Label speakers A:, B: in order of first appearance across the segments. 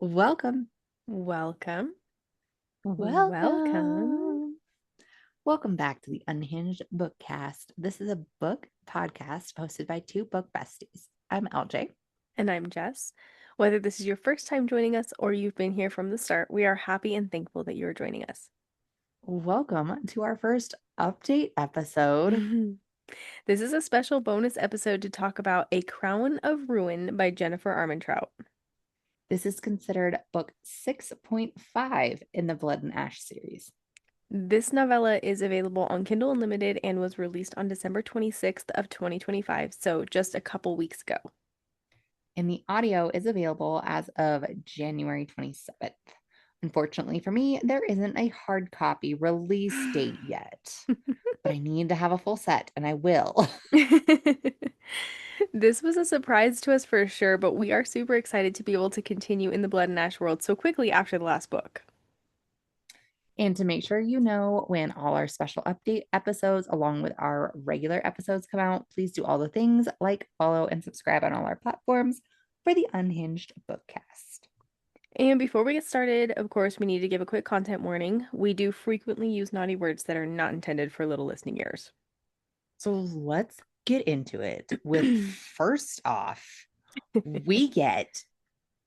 A: Welcome.
B: Welcome. Welcome.
A: Welcome. Welcome back to the Unhinged BookCast. This is a book podcast hosted by two book besties. I'm LJ.
B: And I'm Jess. Whether this is your first time joining us or you've been here from the start, we are happy and thankful that you are joining us.
A: Welcome to our first update episode.
B: This is a special bonus episode to talk about A Crown of Ruin by Jennifer Armentrout.
A: This is considered book 6.5 in the Blood and Ash series.
B: This novella is available on Kindle Unlimited and was released on December 26th of 2025, so just a couple weeks ago.
A: And the audio is available as of January 27th. Unfortunately for me, there isn't a hard copy release date yet, but I need to have a full set and I will.
B: This was a surprise to us for sure, but we are super excited to be able to continue in the Blood and Ash world so quickly after the last book.
A: And to make sure you know when all our special update episodes, along with our regular episodes, come out, please do all the things like follow and subscribe on all our platforms for the Unhinged BookCast.
B: And before we get started, of course, we need to give a quick content warning. We do frequently use naughty words that are not intended for little listening ears.
A: So let's get into it with first off, we get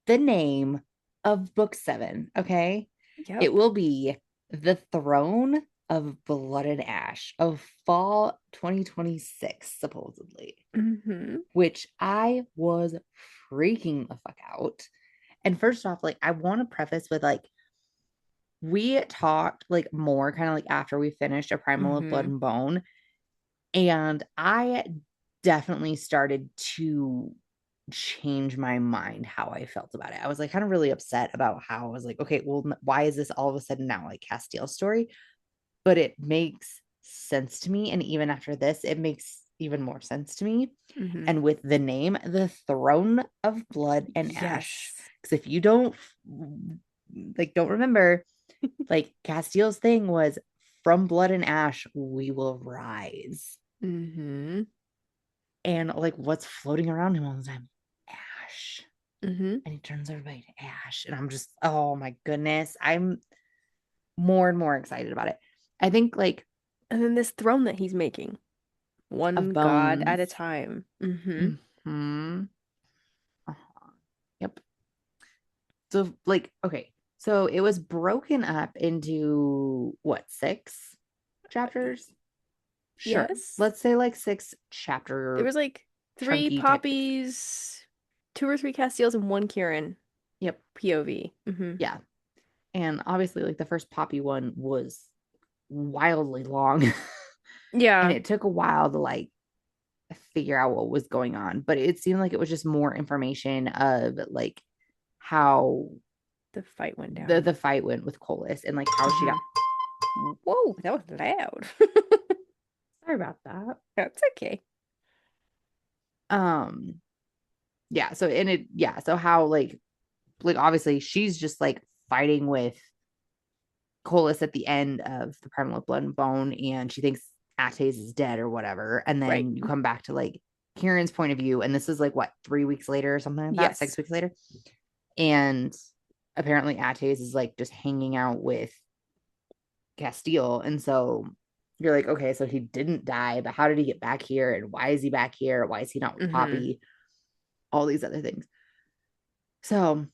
A: the name of book 7. Okay.
B: Yep.
A: It will be The Throne of Blood and Ash of fall 2026, supposedly, which I was freaking the fuck out. And first off, like, I want to preface with like, we talked like more kind of like after we finished A Primal of Blood and Bone. And I definitely started to change my mind how I felt about it. I was like kind of really upset about how I was like, okay, well, why is this all of a sudden now like Castiel's story? But it makes sense to me. And even after this, it makes even more sense to me. And with the name, The Throne of Blood and Ash. Because if you don't remember, like Castiel's thing was from blood and ash, we will rise. And like what's floating around him all the time? Ash. And he turns everybody to ash. And I'm just, oh my goodness. I'm more and more excited about it. I think like
B: And then this throne that he's making, one
A: of
B: god at a
A: bones.
B: time.
A: Uh-huh. Yep. So like, okay. So it was broken up into what, 6 chapters? Sure.
B: Yes.
A: Let's say like 6 chapter
B: There was like 3
A: chunky type.
B: Poppies, 2 or 3 Castiels, and 1 Kieran.
A: Yep.
B: POV.
A: Yeah. And obviously like the first Poppy one was wildly long. And
B: Yeah.
A: it took a while to like figure out what was going on, but it seemed like it was just more information of like how
B: The fight went
A: the
B: down.
A: the fight went with Colas and like how she got.
B: Whoa, that was loud.
A: Sorry about that.
B: That's okay.
A: Um yeah, so in it, yeah, so how like obviously she's just like fighting with Colas at the end of the Primal of Blood and Bone, and she thinks Actaze is dead or whatever. And
B: Right.
A: then you come back to like Kieran's point of view, and this is like what, 3 weeks later or something like that,
B: Yes.
A: 6 weeks later. And apparently Actaze is like just hanging out with Castile. And so you're like, okay, so he didn't die, but how did he get back here? And why is he back here? Why is he not with Poppy? All these other things. So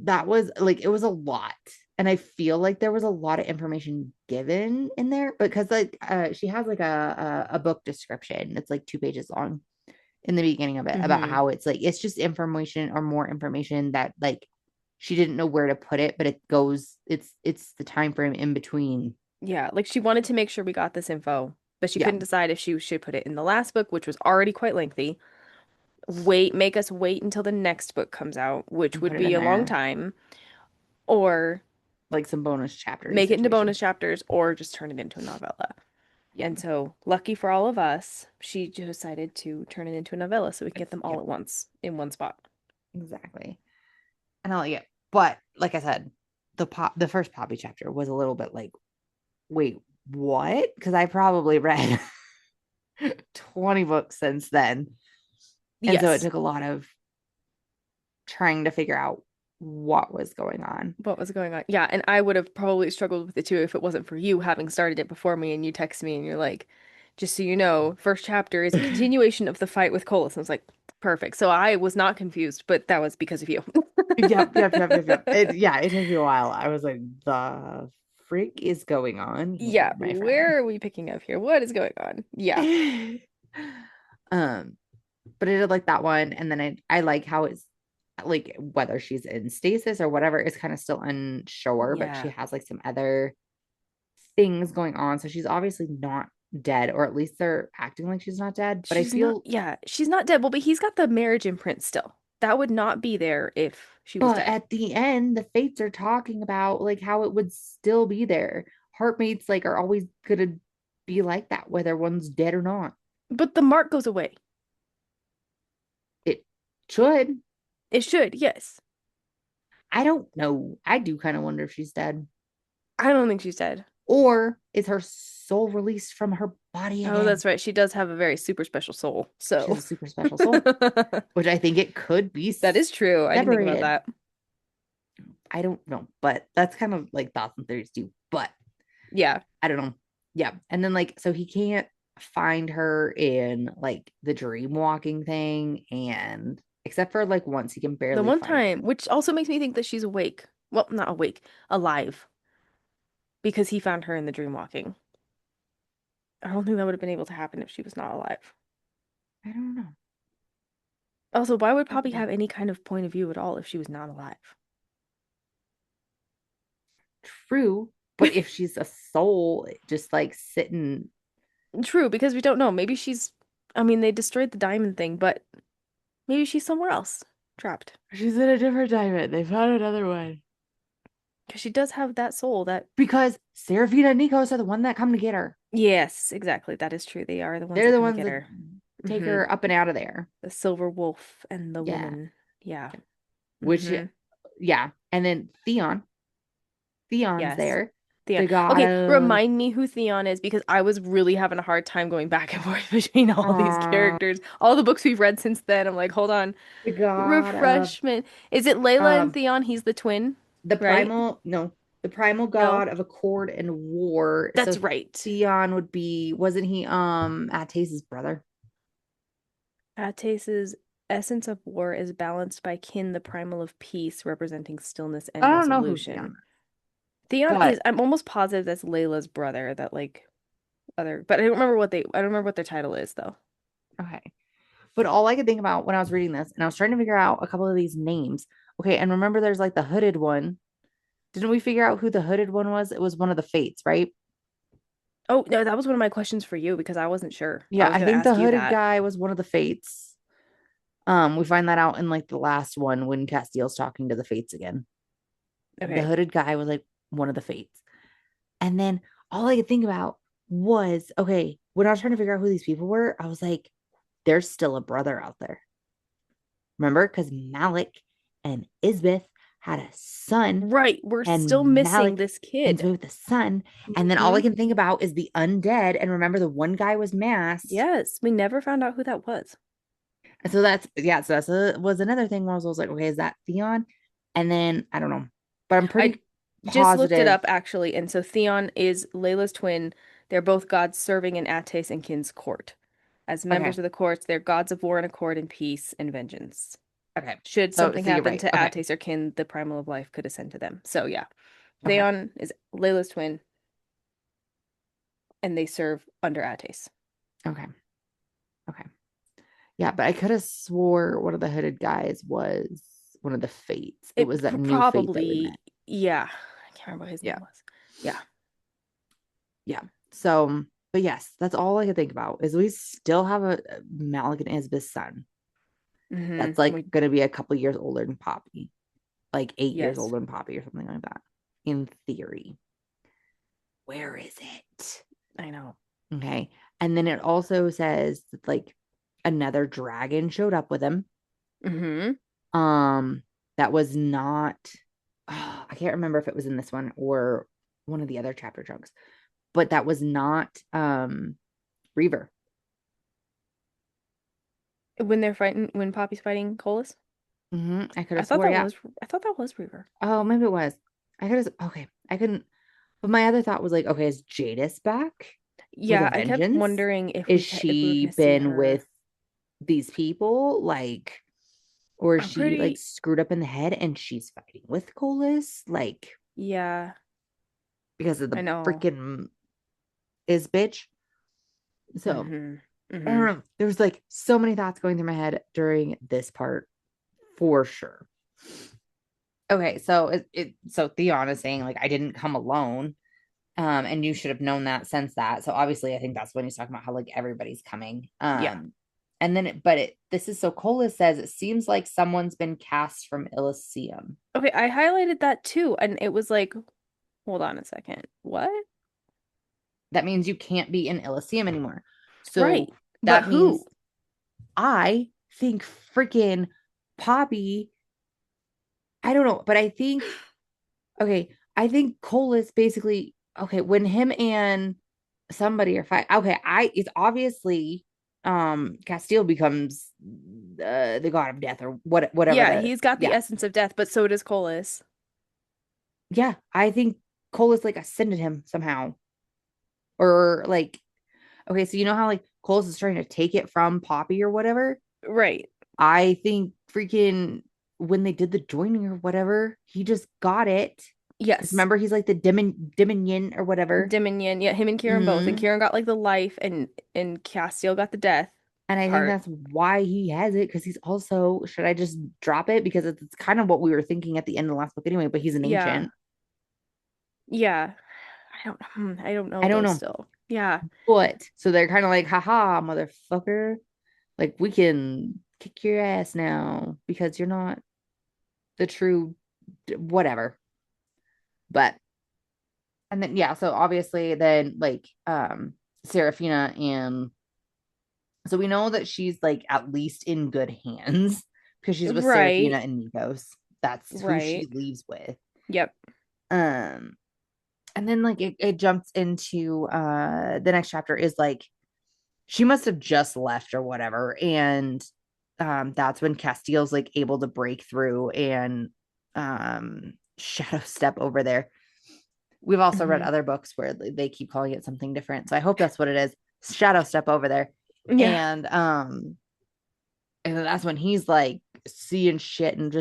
A: that was like, it was a lot. And I feel like there was a lot of information given in there because like she has like a book description. It's like 2 pages long in the beginning of it about how it's like it's just information or more information that like she didn't know where to put it, but it goes, it's the time frame in between.
B: Yeah, like she wanted to make sure we got this info, but she
A: Yeah.
B: couldn't decide if she should put it in the last book, which was already quite lengthy. Make us wait until the next book comes out, which
A: And put
B: would
A: it
B: be
A: in
B: a long
A: there
B: time, or
A: like some bonus chapter
B: make it into
A: situation.
B: bonus chapters, or just turn it into a novella.
A: Yeah.
B: And so, lucky for all of us, she decided to turn it into a novella so we can get them all
A: Yep.
B: at once in one spot.
A: Exactly. And I like it. But like I said, the first Poppy chapter was a little bit like, wait, what? Because I probably read 20 books since then. And so it
B: Yes.
A: took a lot of trying to figure out what was going on.
B: What was going on? Yeah, and I would have probably struggled with it too if it wasn't for you having started it before me and you text me and you're like, just so you know, first chapter is a continuation of the fight with Colas. And I was like, perfect. So I was not confused, but that was because of you.
A: Yep. It took me a while. I was like, the freak is going on
B: Yeah,
A: here, my friend.
B: where are we picking up here? What is going on? Yeah.
A: um, but I did like that one, and then I like how it's like whether she's in stasis or whatever is kind of still unsure, but she
B: Yeah.
A: has like some other things going on. So she's obviously not dead, or at least they're acting like she's not dead. But I
B: She's not,
A: feel,
B: yeah, she's not dead. Well, but he's got the marriage imprint still. That would not be there if she was
A: but
B: dead.
A: at the end, the fates are talking about like how it would still be there. Heartmates like are always gonna be like that, whether one's dead or not.
B: But the mark goes away.
A: It should.
B: It should, yes.
A: I don't know. I do kind of wonder if she's dead.
B: I don't think she's dead.
A: Or is her soul released from her body
B: Oh,
A: again?
B: that's right. She does have a very super special soul.
A: She has
B: So
A: a super special soul, which I think it could be
B: that is true. I didn't think about
A: separated.
B: that.
A: I don't know, but that's kind of like thoughts and theories too. But
B: Yeah.
A: I don't know. Yeah. And then like, so he can't find her in like the dream walking thing. And except for like once he can
B: The
A: barely
B: one
A: find
B: time,
A: her.
B: which also makes me think that she's awake. Well, not awake, alive, because he found her in the dream walking. I don't think that would have been able to happen if she was not alive.
A: I don't know.
B: Also, why would
A: I
B: Poppy
A: don't know.
B: have any kind of point of view at all if she was not alive?
A: True. But if she's a soul, just like sitting,
B: True, because we don't know. Maybe she's, I mean, they destroyed the diamond thing, but maybe she's somewhere else, trapped.
A: she's in a different diamond. They found another one.
B: Because she does have that soul that,
A: Because Serafina and Nikos are the one that come to get her.
B: yes, exactly. That is true. They are the ones
A: They're
B: that
A: the
B: come to
A: ones
B: get
A: that
B: her.
A: take
B: Hmm.
A: her up and out of there.
B: The silver wolf and the
A: Yeah.
B: woman. Yeah.
A: Which,
B: Hmm.
A: yeah. And then Theon's
B: Yes.
A: there.
B: Theon.
A: The god
B: Okay,
A: of
B: remind me who Theon is because I was really having a hard time going back and forth between all these
A: uh
B: characters. All the books we've read since then. I'm like, hold on.
A: the god of
B: Refreshment. Is it Layla and
A: um
B: Theon? He's the twin,
A: the
B: right?
A: primal no, the primal
B: No,
A: god of accord and war.
B: that's
A: So
B: right.
A: Theon would be, wasn't he Atace's brother?
B: Atace's essence of war is balanced by Kin, the primal of peace, representing stillness
A: I
B: and
A: don't know who Theon
B: resolution.
A: is.
B: Theon is,
A: But
B: I'm almost positive that's Layla's brother, that like other, but I don't remember what their title is though.
A: okay. But all I could think about when I was reading this, and I was trying to figure out a couple of these names. Okay, and remember there's like the hooded one. Didn't we figure out who the hooded one was? It was one of the fates, right?
B: Oh, no, that was one of my questions for you because I wasn't sure. I
A: Yeah,
B: was
A: I
B: gonna
A: think the
B: ask you
A: hooded
B: that.
A: guy was one of the fates. We find that out in like the last one when Castiel's talking to the fates again. The
B: Okay.
A: hooded guy was like one of the fates. And then all I could think about was, okay, when I was trying to figure out who these people were, I was like, there's still a brother out there. Remember? Because Malik and Isbeth had a son,
B: Right, we're still
A: and
B: missing
A: Malik
B: this
A: ends
B: kid.
A: with the son. And then all I
B: Hmm.
A: can think about is the undead. And remember, the one guy was masked.
B: Yes, we never found out who that was.
A: And so that's, yeah, so that's was another thing where I was like, okay, is that Theon? And then I don't know, but I'm
B: I
A: pretty
B: just looked it
A: positive.
B: up actually, and so Theon is Layla's twin. They're both gods serving in Attis and Kin's court. As members
A: Okay.
B: of the courts, they're gods of war and accord and peace and vengeance.
A: Okay.
B: Should
A: So,
B: something
A: so you're
B: happen
A: right.
B: to
A: Okay.
B: Attis or Kin, the primal of life could ascend to them. So yeah,
A: Okay.
B: Theon is Layla's twin, and they serve under Attis.
A: Okay. Okay. Yeah, but I could have swore one of the hooded guys was one of the fates. It was that new fate that we met.
B: Probably, yeah. I can't remember what his
A: Yeah.
B: name was. Yeah.
A: Yeah. So, but yes, that's all I could think about is we still have a Malik and Isbeth's son. That's like
B: We
A: going to be a couple years older than Poppy, like 8 years
B: yes,
A: older than Poppy or something like that, in theory. Where is it?
B: I know.
A: Okay. And then it also says that like another dragon showed up with him.
B: Mm-hmm.
A: That was not, I can't remember if it was in this one or one of the other chapter chunks, but that was not Reaver.
B: When they're fighting, when Poppy's fighting Colas.
A: I could have swore, yeah.
B: I thought that was Reaver.
A: Oh, maybe it was. I could have, okay. I couldn't, but my other thought was like, okay, is Jadis back with a
B: Yeah, I kept
A: vengeance?
B: wondering
A: Is
B: if we were
A: she
B: gonna see
A: been
B: her.
A: with these people? Like, or is
B: I'm
A: she like
B: pretty,
A: screwed up in the head and she's fighting with Colas? Like,
B: yeah,
A: because of
B: I
A: the
B: know.
A: freaking is bitch. So
B: Mm-hmm.
A: I don't
B: Mm-hmm.
A: know. There's like so many thoughts going through my head during this part for sure. Okay, so so Theon is saying like I didn't come alone. And you should have known that since that. So obviously I think that's when he's talking about how like everybody's coming.
B: Yeah.
A: And then this is so Cola says it seems like someone's been cast from Elysium.
B: Okay, I highlighted that too, and it was like, hold on a second. What?
A: That means you can't be in Elysium anymore.
B: Right.
A: So
B: But
A: that means
B: who?
A: I think freaking Poppy, I don't know, but I think okay, I think Colas basically okay when him and somebody are fight. Okay, it's obviously Castile becomes the god of death or whatever
B: Yeah,
A: the
B: he's got the
A: yeah
B: essence of death, but so does Colas.
A: yeah. I think Colas like ascended him somehow or like okay, so you know how like Colas is trying to take it from Poppy or whatever.
B: Right.
A: I think freaking when they did the joining or whatever, he just got it. Because
B: Yes.
A: remember, he's like the Dominion or whatever.
B: Dominion. Yeah, him and Kieran both. And
A: Mm-hmm.
B: Kieran got like the life and Castiel got the death
A: And I think
B: part.
A: that's why he has it. Because he's also, should I just drop it? Because it's kind of what we were thinking at the end of the last book anyway, but he's an
B: Yeah.
A: ancient.
B: Yeah. I don't know
A: I don't
B: though
A: know.
B: still. Yeah.
A: But so they're kind of like, haha, motherfucker. Like we can kick your ass now because you're not the true whatever. But and then yeah, so obviously then like Serafina and so we know that she's like at least in good hands because she's with Serafina
B: Right.
A: and Nikos. That's who she
B: Right.
A: leaves with.
B: Yep.
A: Um and then like it jumps into the next chapter is like she must have just left or whatever. And that's when Castile's like able to break through and shadow step over there. We've also read
B: Hmm.
A: other books where they keep calling it something different. So I hope that's what it is. Shadow step over there.
B: Yeah.
A: And that's when he's like seeing shit and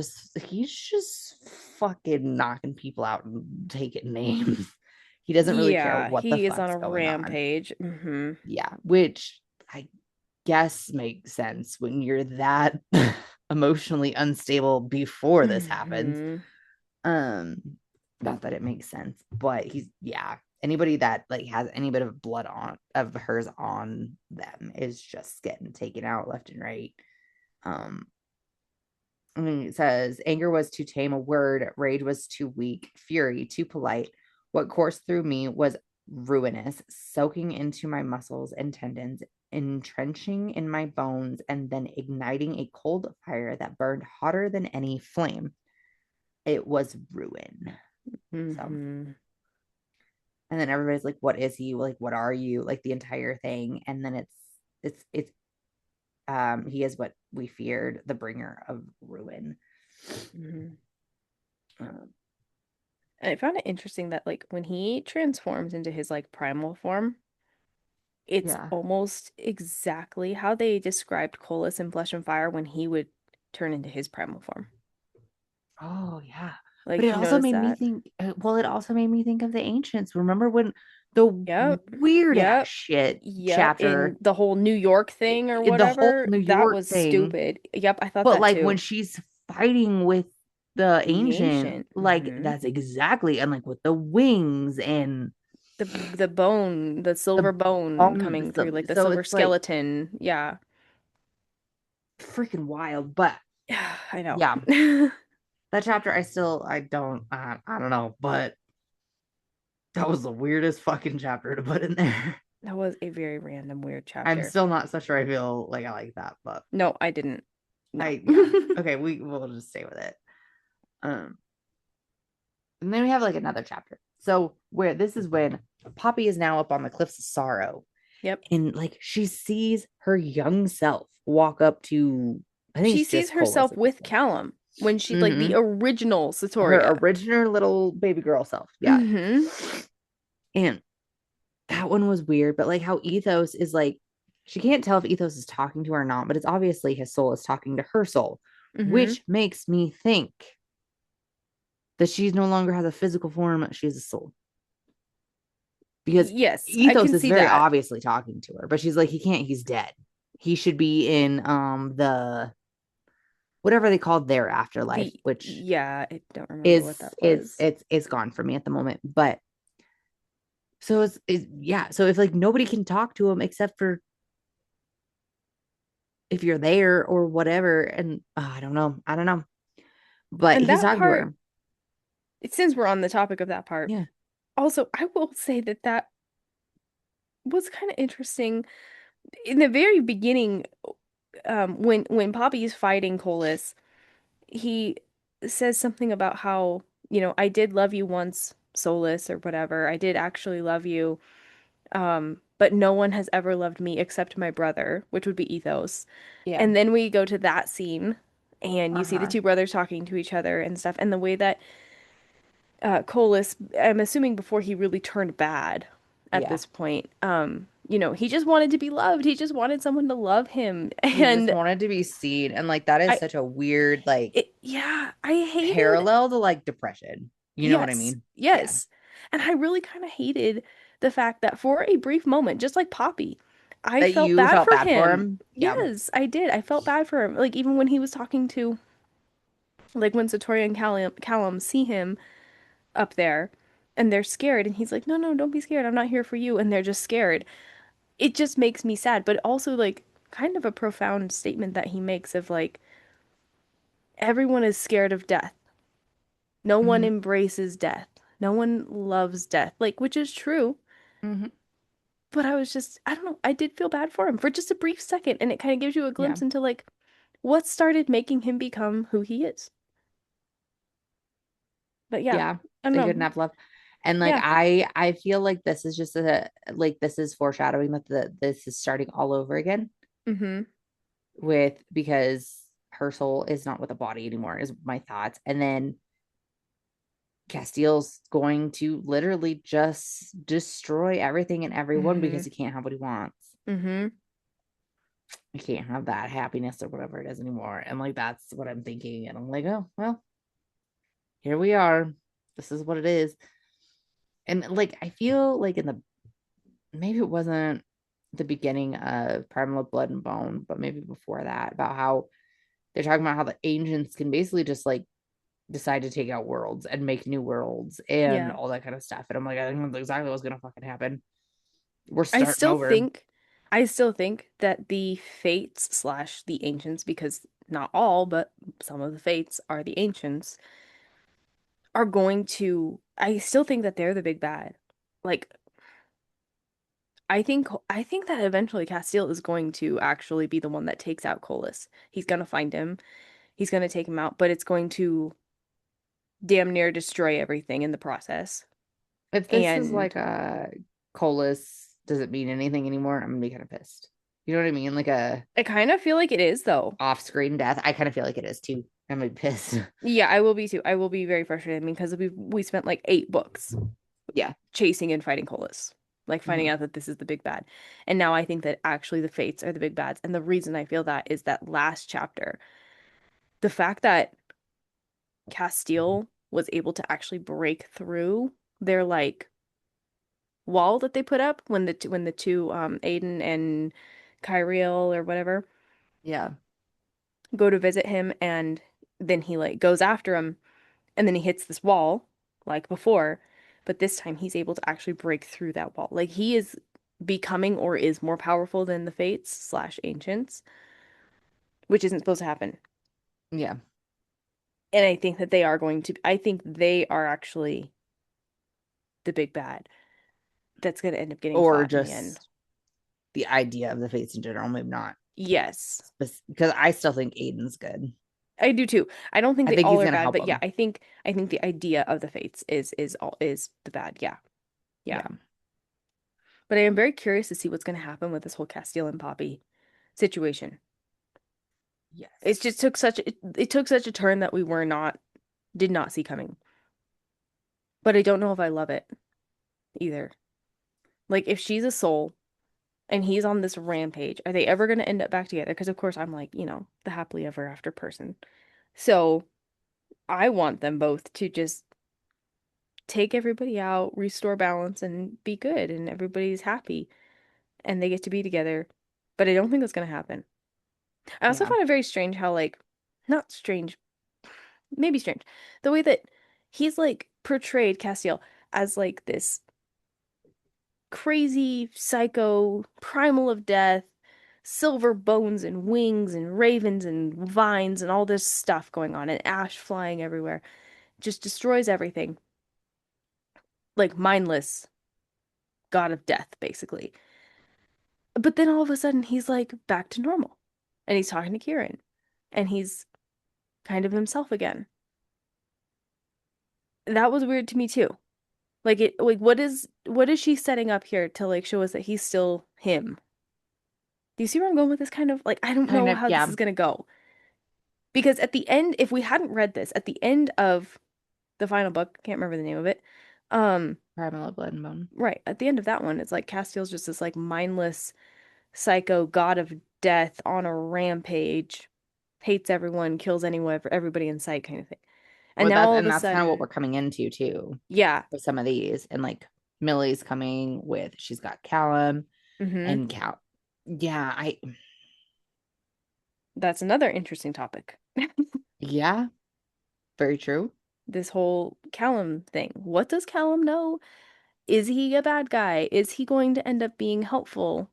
A: he's just fucking knocking people out and taking names. He doesn't really care
B: Yeah.
A: what the
B: He is on
A: fuck's
B: a
A: going on.
B: rampage. Hmm.
A: Yeah, which I guess makes sense when you're that emotionally unstable before this happens.
B: Hmm.
A: Um, not that it makes sense, but he's yeah. Anybody that like has any bit of blood on of hers on them is just getting taken out left and right. Um, I mean, it says anger was too tame a word, rage was too weak, fury too polite. What coursed through me was ruinous, soaking into my muscles and tendons, entrenching in my bones, and then igniting a cold fire that burned hotter than any flame. It was ruin. So,
B: Hmm.
A: and then everybody's like, "What is he? Like, what are you?" Like the entire thing, and then it's he is what we feared, the bringer of ruin.
B: Hmm.
A: Um,
B: I found it interesting that like when he transforms into his like primal form, it's
A: yeah.
B: almost exactly how they described Colas in Flesh and Fire when he would turn into his primal form.
A: Oh yeah. But
B: Like
A: it
B: you
A: also
B: notice
A: made me
B: that?
A: think well, it also made me think of the ancients. Remember when the
B: Yep.
A: weird ass
B: Yep.
A: shit
B: Yep. In
A: chapter
B: the whole New York thing or
A: the whole
B: whatever,
A: New
B: that
A: York
B: was
A: thing,
B: stupid. Yep, I thought
A: but
B: that
A: like when
B: too.
A: she's fighting with the
B: The
A: ancient,
B: ancient.
A: like that's exactly and like with the wings and
B: The bone, the silver
A: the
B: bone coming through, like the
A: so
B: silver
A: it's like
B: skeleton. Yeah.
A: freaking wild. But
B: Yeah, I know.
A: yeah, that chapter I don't know, but that was the weirdest fucking chapter to put in there.
B: That was a very random, weird
A: I'm
B: chapter.
A: still not so sure I feel like I like that, but
B: No, I didn't. No.
A: yeah. Okay, we'll just stay with it. Um, and then we have like another chapter. So where this is when Poppy is now up on the cliffs of sorrow,
B: Yep.
A: and like she sees her young self walk up to I think
B: She
A: it's
B: sees
A: just Colas
B: herself
A: at this
B: with
A: point.
B: Callum. when she like the
A: Hmm.
B: original
A: Her
B: Satoria.
A: original little baby girl self. Yeah.
B: Mm-hmm.
A: And that one was weird, but like how Ethos is like, she can't tell if Ethos is talking to her or not, but it's obviously his soul is talking to her soul,
B: Mm-hmm.
A: which makes me think that she's no longer has a physical form, she has a soul. Because
B: Yes, I
A: Ethos
B: can
A: is
B: see
A: very
B: that.
A: obviously talking to her, but she's like, he can't, he's dead. He should be in the whatever they called their afterlife, which
B: Yeah, I don't remember what
A: is
B: that was.
A: it's gone for me at the moment. But so it's yeah. So if like nobody can talk to him except for if you're there or whatever, and I don't know. But
B: And
A: he's
B: that
A: talking to
B: part,
A: her.
B: since we're on the topic of that part,
A: Yeah,
B: also, I will say that that was kind of interesting in the very beginning, when Poppy is fighting Colas, he says something about how, I did love you once, Solus or whatever. I did actually love you. But no one has ever loved me except my brother, which would be Ethos.
A: yeah,
B: And then we go to that scene and you see the
A: uh-huh,
B: two brothers talking to each other and stuff, and the way that Colas, I'm assuming before he really turned bad at
A: yeah.
B: this point, he just wanted to be loved. He just wanted someone to love him.
A: He just
B: And
A: wanted to be seen, and like that is
B: I,
A: such a weird like
B: yeah, I hated,
A: parallel to like depression. You know what I
B: yes,
A: mean? Yeah.
B: yes. And I really kind of hated the fact that for a brief moment, just like Poppy, I
A: That
B: felt
A: you
B: bad
A: felt
B: for
A: bad for
B: him.
A: him. Yeah.
B: Yes, I did. I felt bad for him. Like even when he was talking to, like when Satoria and Callum see him up there and they're scared and he's like, "No, no, don't be scared. I'm not here for you." And they're just scared. It just makes me sad, but also like kind of a profound statement that he makes of like everyone is scared of death. No one
A: Hmm.
B: embraces death. No one loves death. Like, which is true.
A: Hmm.
B: But I was just, I don't know, I did feel bad for him for just a brief second, and it kind of gives you a
A: Yeah.
B: glimpse into like what started making him become who he is. But yeah,
A: Yeah.
B: I don't
A: They couldn't
B: know.
A: have love. And like
B: Yeah.
A: I feel like this is just a like this is foreshadowing that this is starting all over again
B: Mm-hmm.
A: with because her soul is not with a body anymore, is my thoughts. And then Castiel's going to literally just destroy everything and everyone
B: Mm-hmm.
A: because he can't have what he wants.
B: Mm-hmm.
A: He can't have that happiness or whatever it is anymore. And like that's what I'm thinking. And I'm like, oh well, here we are. This is what it is. And like I feel like in the maybe it wasn't the beginning of Primal of Blood and Bone, but maybe before that, about how they're talking about how the ancients can basically just like decide to take out worlds and make new worlds and
B: Yeah.
A: all that kind of stuff. And I'm like, I think that's exactly what's gonna fucking happen. We're
B: I
A: starting
B: still
A: over.
B: think, I still think that the fates slash the ancients, because not all, but some of the fates are the ancients, are going to, I still think that they're the big bad. Like, I think that eventually Castile is going to actually be the one that takes out Colas. He's gonna find him. He's gonna take him out, but it's going to damn near destroy everything in the process.
A: If this is
B: And
A: like a Colas doesn't mean anything anymore, I'm gonna be kind of pissed. You know what I mean? Like a
B: I kind of feel like it is though.
A: off-screen death. I kind of feel like it is too. I'm gonna be pissed.
B: Yeah, I will be too. I will be very frustrated. I mean, because we spent like 8 books
A: Yeah.
B: chasing and fighting Colas, like finding
A: Mhm.
B: out that this is the big bad. And now I think that actually the fates are the big bads. And the reason I feel that is that last chapter, the fact that Castile was able to actually break through their like wall that they put up when the two Aiden and Kyriel or whatever
A: Yeah.
B: go to visit him, and then he like goes after him, and then he hits this wall like before, but this time he's able to actually break through that wall. Like he is becoming or is more powerful than the fates slash ancients, which isn't supposed to happen.
A: Yeah.
B: And I think that they are going to, I think they are actually the big bad that's going to end up getting
A: Or
B: fought in the end.
A: just the idea of the fates in general, maybe not
B: Yes,
A: because I still think Aiden's good.
B: I do too. I don't think
A: I
B: they
A: think
B: all
A: he's
B: are
A: gonna
B: bad,
A: help
B: but yeah,
A: him.
B: I think the idea of the fates is the bad. Yeah. Yeah.
A: Yeah.
B: But I am very curious to see what's going to happen with this whole Castile and Poppy situation. It
A: Yes.
B: just took it took such a turn that we did not see coming. But I don't know if I love it either. Like if she's a soul and he's on this rampage, are they ever going to end up back together? Because of course I'm like, the happily ever after person. So I want them both to just take everybody out, restore balance, and be good, and everybody's happy, and they get to be together. But I don't think that's going to happen. I also
A: Yeah.
B: find it very strange how, like, not strange, maybe strange, the way that he's like portrayed Castiel as like this crazy psycho primal of death, silver bones and wings and ravens and vines and all this stuff going on, and ash flying everywhere, just destroys everything. Like mindless god of death, basically. But then all of a sudden he's like back to normal. And he's talking to Kieran. And he's kind of himself again. That was weird to me too. Like what is she setting up here to like show us that he's still him? Do you see where I'm going with this kind of like I don't
A: Kind
B: know
A: of,
B: how this
A: yeah.
B: is gonna go. Because at the end, if we hadn't read this, at the end of the final book, can't remember the name of it.
A: Primal of Blood and Bone.
B: Right, at the end of that one, it's like Castiel's just this like mindless psycho god of death on a rampage, hates everyone, kills anyone, everybody in sight kind of thing. And
A: Well,
B: now all of a
A: that's kind of what
B: sudden,
A: we're coming into too
B: yeah,
A: with some of these. And like Millie's coming with she's got Callum
B: mm-hmm.
A: and Cal. Yeah,
B: That's another interesting topic.
A: yeah, very true.
B: This whole Callum thing. What does Callum know? Is he a bad guy? Is he going to end up being helpful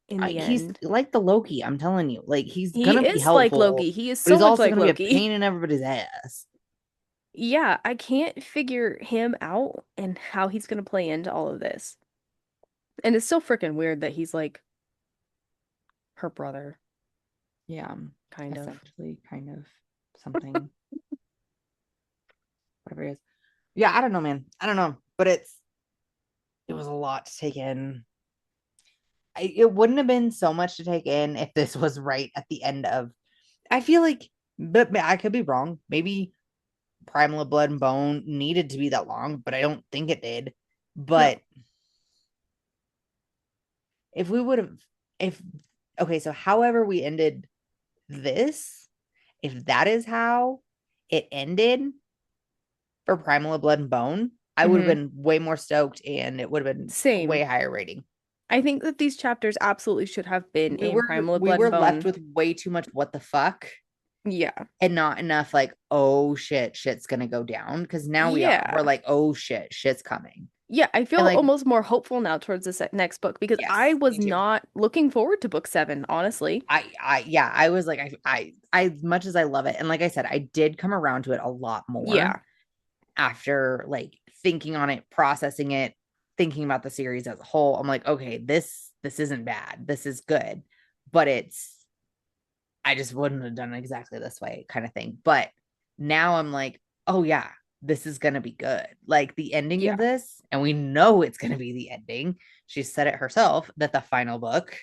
B: in the
A: He's
B: end?
A: like the Loki, I'm telling you. Like he's
B: He
A: gonna be
B: is like
A: helpful,
B: Loki. He is
A: but
B: so
A: he's
B: much
A: also
B: like
A: gonna be a
B: Loki.
A: pain in everybody's ass.
B: Yeah, I can't figure him out and how he's going to play into all of this. And it's still freaking weird that he's like her brother,
A: Yeah,
B: kind of.
A: essentially, kind of something, whatever it is. Yeah, I don't know, man. I don't know, but it was a lot to take in. It wouldn't have been so much to take in if this was right at the end of. I feel like, but I could be wrong. Maybe Primal of Blood and Bone needed to be that long, but I don't think it did.
B: No.
A: But if we would have, if okay, so however we ended this, if that is how it ended for Primal of Blood and Bone, I would have
B: Hmm.
A: been way more stoked and it would have been way
B: Same.
A: higher rating.
B: I think that these chapters absolutely should have been
A: We
B: in
A: were
B: Primal of
A: we
B: Blood
A: were
B: and
A: left
B: Bone.
A: with way too much what the fuck
B: Yeah.
A: and not enough like oh shit shit's gonna go down because now we're
B: Yeah.
A: like oh shit's coming
B: Yeah, I
A: and
B: feel
A: like
B: almost more hopeful now towards the next book because I
A: yes
B: was
A: me too.
B: not looking forward to book 7, honestly.
A: Yeah, I was like I as much as I love it and like I said I did come around to it a lot more
B: Yeah.
A: after like thinking on it, processing it, thinking about the series as a whole. I'm like, okay, this isn't bad. This is good. But I just wouldn't have done it exactly this way kind of thing. But now I'm like, oh yeah, this is gonna be good. Like the ending of
B: Yeah.
A: this, and we know it's gonna be the ending. She said it herself that the final book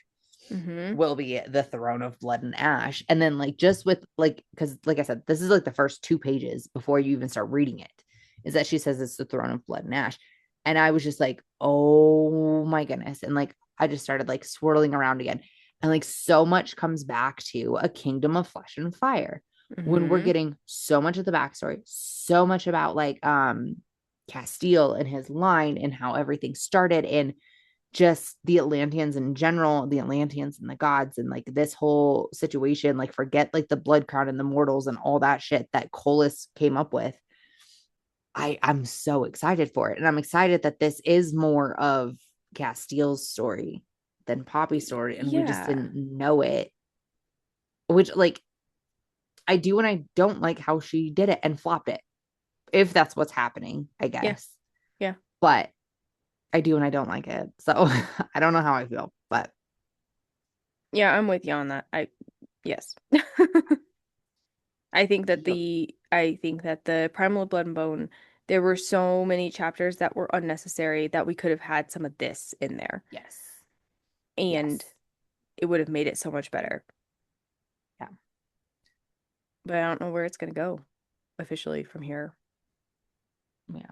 B: Mm-hmm.
A: will be the Throne of Blood and Ash. And then like just with like because like I said, this is like the first 2 pages before you even start reading it, is that she says it's the Throne of Blood and Ash. And I was just like, oh my goodness. And like I just started like swirling around again. And like so much comes back to a kingdom of flesh and fire when we're
B: Mm-hmm.
A: getting so much of the backstory, so much about like Castile and his line and how everything started and just the Atlanteans in general, the Atlanteans and the gods, and like this whole situation, like forget like the blood crown and the mortals and all that shit that Colas came up with. I'm so excited for it. And I'm excited that this is more of Castile's story than Poppy's story. And we just
B: Yeah.
A: didn't know it. Which like I do and I don't like how she did it and flopped it. If that's what's happening, I
B: Yeah.
A: guess.
B: Yeah.
A: But I do and I don't like it. So I don't know how I feel, but
B: Yeah, I'm with you on that. Yes.
A: yep.
B: I think that the Primal of Blood and Bone, there were so many chapters that were unnecessary that we could have had some of this in there
A: Yes.
B: and
A: Yes.
B: it would have made it so much better.
A: Yeah.
B: But I don't know where it's going to go officially from here.
A: Yeah.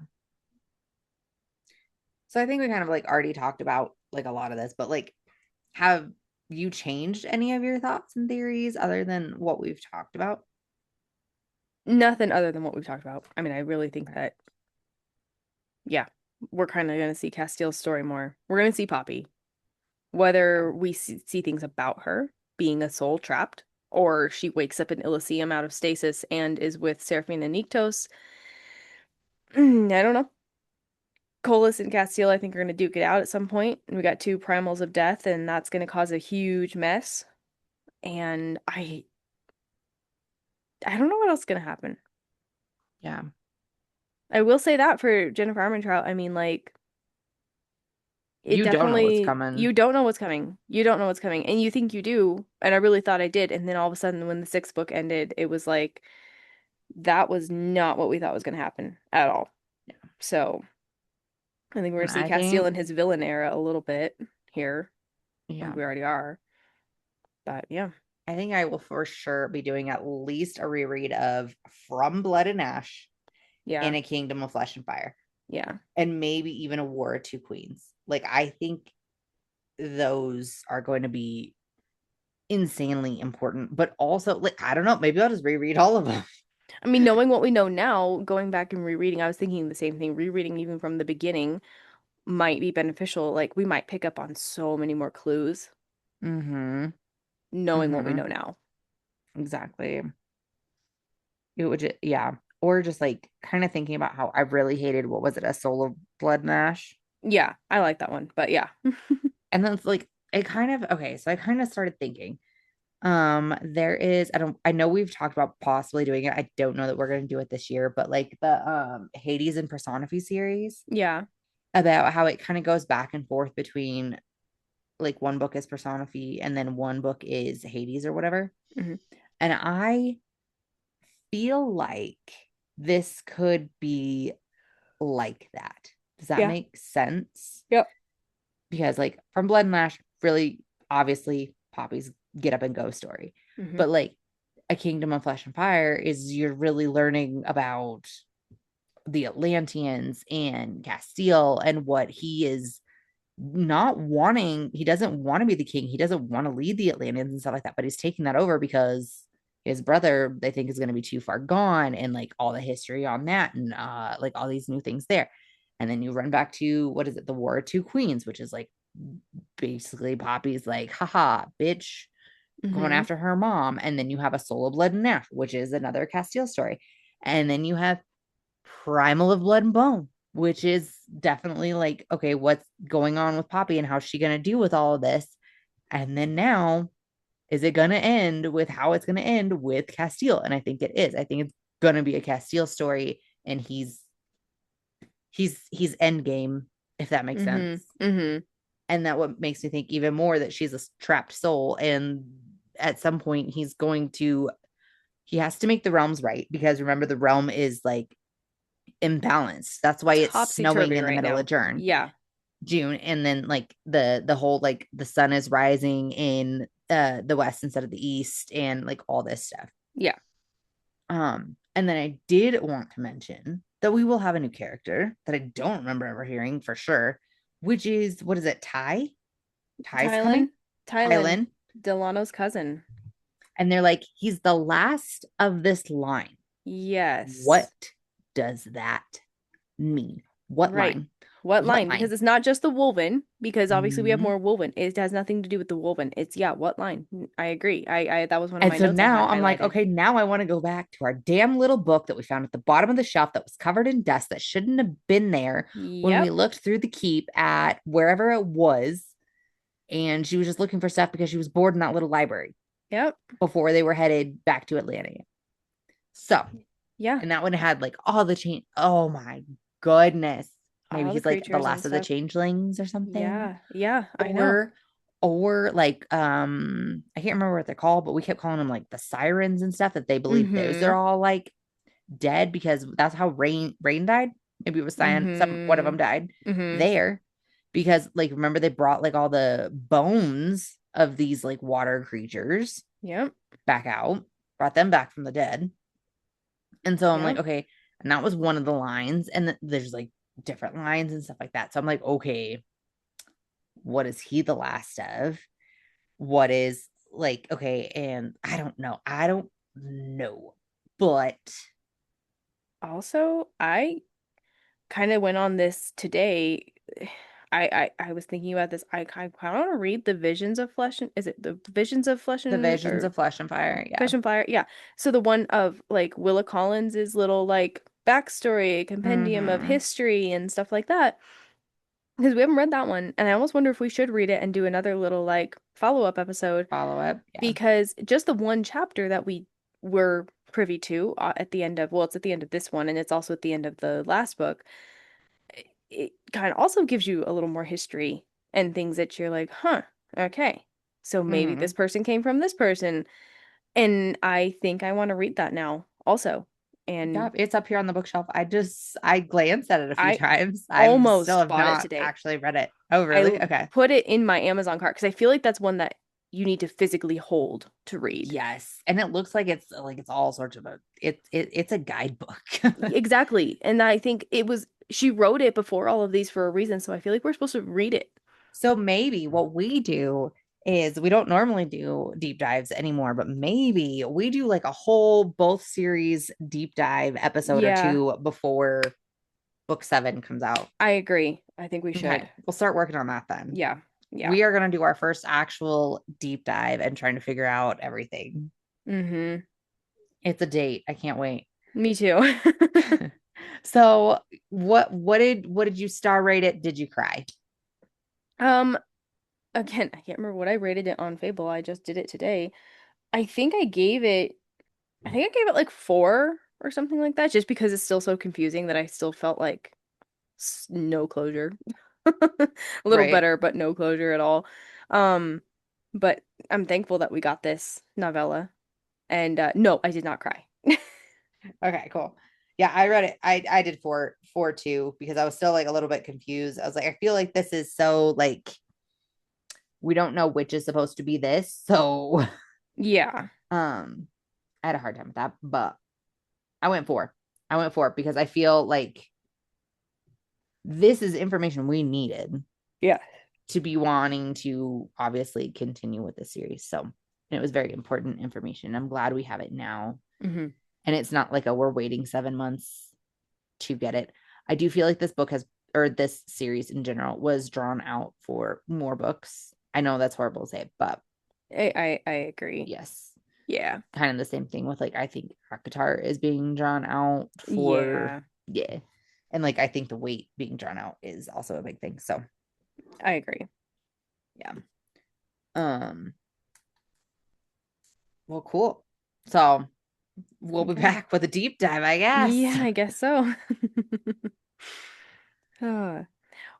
A: So I think we kind of like already talked about like a lot of this, but like, have you changed any of your thoughts and theories other than what we've talked about?
B: Nothing other than what we've talked about. I mean, I really think
A: Okay.
B: that, yeah, we're kind of going to see Castiel's story more. We're going to see Poppy,
A: Yeah.
B: whether we see things about her being a soul trapped, or she wakes up in Elysium out of stasis and is with Seraphine and Nyktos. I don't know. Colas and Castiel, I think, are going to duke it out at some point. And we got two primals of death, and that's going to cause a huge mess. And I don't know what else is going to happen.
A: Yeah.
B: I will say that for Jennifer Armentrout, I mean, like, it
A: You don't know what's
B: definitely,
A: coming.
B: you don't know what's coming. You don't know what's coming. And you think you do. And I really thought I did. And then all of a sudden, when the sixth book ended, it was like, that was not what we thought was going to happen at all.
A: Yeah.
B: So I think we're going
A: And
B: to see
A: I
B: Castiel
A: think,
B: in his villain era a little bit here. I think
A: yeah,
B: we already are. But yeah.
A: I think I will for sure be doing at least a reread of From Blood and Ash
B: Yeah.
A: and A Kingdom of Flesh and Fire,
B: Yeah.
A: and maybe even a War of Two Queens. Like, I think those are going to be insanely important, but also, like, I don't know, maybe I'll just reread all of them.
B: I mean, knowing what we know now, going back and rereading, I was thinking the same thing. Rereading even from the beginning might be beneficial. Like, we might pick up on so many more clues
A: Mm-hmm.
B: knowing what we
A: Mm-hmm.
B: know now.
A: Exactly. It would just, yeah. Or just like kind of thinking about how I really hated, what was it, A Soul of Blood and Ash?
B: Yeah, I like that one. But yeah.
A: And then it's like, it kind of, okay, so I kind of started thinking, there is, I know we've talked about possibly doing it. I don't know that we're going to do it this year, but like the Hades and Personifi series,
B: Yeah.
A: about how it kind of goes back and forth between like one book is Personifi and then one book is Hades or whatever.
B: Hmm.
A: And I feel like this could be like that. Does that
B: Yeah.
A: make sense?
B: Yep.
A: Because like From Blood and Ash, really obviously Poppy's get up and go story.
B: Hmm.
A: But like A Kingdom of Flesh and Fire is, you're really learning about the Atlanteans and Castile and what he is not wanting. He doesn't want to be the king. He doesn't want to lead the Atlanteans and stuff like that, but he's taking that over because his brother, they think, is going to be too far gone, and like all the history on that, and like all these new things there. And then you run back to, what is it, the War of Two Queens, which is like basically Poppy's like, haha, bitch, going
B: Hmm.
A: after her mom. And then you have A Soul of Blood and Ash, which is another Castile story. And then you have Primal of Blood and Bone, which is definitely like, okay, what's going on with Poppy and how's she going to deal with all of this? And then now, is it going to end with how it's going to end with Castile? And I think it is. I think it's going to be a Castile story, and he's end game, if that makes sense.
B: Hmm. Hmm.
A: And that what makes me think even more that she's a trapped soul, and at some point he has to make the realms right, because remember, the realm is like imbalanced. That's why it's snowing
B: Topsy-turvy
A: in the
B: right
A: middle of
B: now. Yeah.
A: June, and then like the whole, like the sun is rising in the west instead of the east, and like all this stuff.
B: Yeah.
A: And then I did want to mention that we will have a new character that I don't remember ever hearing for sure, which is, what is it, Ty's coming,
B: Tylen. Tylen.
A: Tylen.
B: Delano's cousin.
A: And they're like, he's the last of this line. What
B: Yes.
A: does that mean? What
B: Right.
A: line?
B: What
A: What
B: line? Because
A: line?
B: it's not just the Wolven, because obviously we have
A: Mm-hmm.
B: more Wolven. It has nothing to do with the Wolven. It's yeah, what line? I agree. I that was one of
A: And
B: my
A: so
B: notes I had
A: now I'm like,
B: highlighted.
A: okay, now I want to go back to our damn little book that we found at the bottom of the shelf that was covered in dust, that shouldn't have been there, when we
B: Yep.
A: looked through the keep at wherever it was. And she was just looking for stuff because she was bored in that little library
B: Yep.
A: before they were headed back to Atlanta. So,
B: Yeah.
A: and that one had like all the change. Oh my goodness. Maybe
B: All the
A: he's like the
B: creatures and
A: last of the
B: stuff.
A: changelings or something.
B: Yeah. Yeah, I know.
A: Or like I can't remember what they're called, but we kept calling them like the sirens and stuff, that they believe those are
B: Mm-hmm.
A: all like dead, because that's how Rain died. Maybe it was Cyan, some one of them
B: Mm-hmm.
A: died
B: Mm-hmm.
A: there, because like remember they brought like all the bones of these like water creatures
B: Yep.
A: back out. brought them back from the dead. And so I'm
B: Yeah.
A: like, okay. And that was one of the lines. And there's like different lines and stuff like that. So I'm like, okay, what is he the last of? What is like, okay. And I don't know. I don't know. But
B: Also, I kind of went on this today. I was thinking about this. I kind of want to read the Visions of Flesh and is it the Visions of Flesh
A: the
B: and
A: visions
B: or
A: of flesh and fire. Yeah.
B: Fish and Fire? Yeah. So the one of like Willa Collins's little like backstory, compendium of
A: Mm-hmm.
B: history and stuff like that. Because we haven't read that one, and I almost wonder if we should read it and do another little like follow-up episode
A: Follow up. Yeah.
B: because just the one chapter that we were privy to at the end of, well, it's at the end of this one and it's also at the end of the last book. It kind of also gives you a little more history and things that you're like, huh, okay. So maybe
A: Mm-hmm.
B: this person came from this person. And I think I want to read that now also.
A: Yeah,
B: And
A: it's up here on the bookshelf. I glanced at it a few
B: I
A: times. I still
B: almost
A: have
B: bought it
A: not
B: today.
A: actually read it. Oh,
B: I
A: really? Okay.
B: put it in my Amazon cart because I feel like that's one that you need to physically hold to read.
A: Yes. And it looks like it's all sorts of it's a guidebook.
B: Exactly. And I think she wrote it before all of these for a reason. So I feel like we're supposed to read it.
A: So maybe what we do is we don't normally do deep dives anymore, but maybe we do like a whole both series deep dive episode or
B: Yeah,
A: two before book 7 comes out.
B: I agree. I think we
A: Okay,
B: should.
A: we'll start working on that then.
B: Yeah. Yeah.
A: We are going to do our first actual deep dive and trying to figure out everything.
B: Mm-hmm.
A: It's a date. I can't wait.
B: Me too.
A: So, what did you star rate it? Did you cry?
B: Um, again, I can't remember what I rated it on Fable. I just did it today. I think I gave it like 4 or something like that, just because it's still so confusing that I still felt like no closure. A little
A: Right.
B: better, but no closure at all. Um, but I'm thankful that we got this novella. And no, I did not cry.
A: Okay, cool. Yeah, I read it. I did four too because I was still like a little bit confused. I was like, I feel like this is so like we don't know which is supposed to be this. So
B: Yeah.
A: I had a hard time with that, but I went 4. I went 4 because I feel like this is information we needed
B: Yeah.
A: to be wanting to obviously continue with the series. So it was very important information. I'm glad we have it now.
B: Hmm.
A: And it's not like we're waiting 7 months to get it. I do feel like this book has, or this series in general, was drawn out for more books. I know that's horrible to say, but
B: I agree.
A: yes,
B: Yeah.
A: kind of the same thing with like I think Akatar is being drawn out for
B: Yeah.
A: yeah, and like I think the weight being drawn out is also a big thing. So
B: I agree.
A: yeah, um, well, cool. So we'll be
B: Okay.
A: back with a deep dive, I guess.
B: Yeah, I guess so. Ah.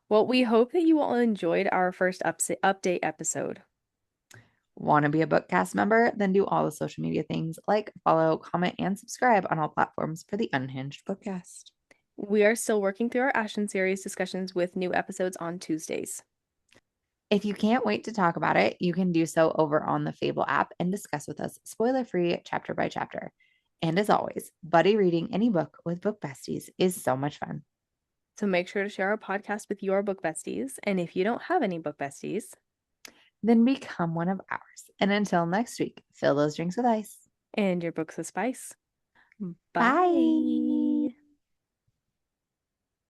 B: Well, we hope that you all enjoyed our first update episode.
A: Want to be a bookcast member? Then do all the social media things like follow, comment, and subscribe on all platforms for the Unhinged Bookcast.
B: We are still working through our Ashen series discussions with new episodes on Tuesdays.
A: If you can't wait to talk about it, you can do so over on the Fable app and discuss with us spoiler free chapter by chapter. And as always, buddy reading any book with Book Besties is so much fun.
B: So make sure to share our podcast with your book besties. And if you don't have any book besties,
A: Then become one of ours. And until next week, fill those drinks with ice.
B: and your books with spice. Bye.
A: Bye.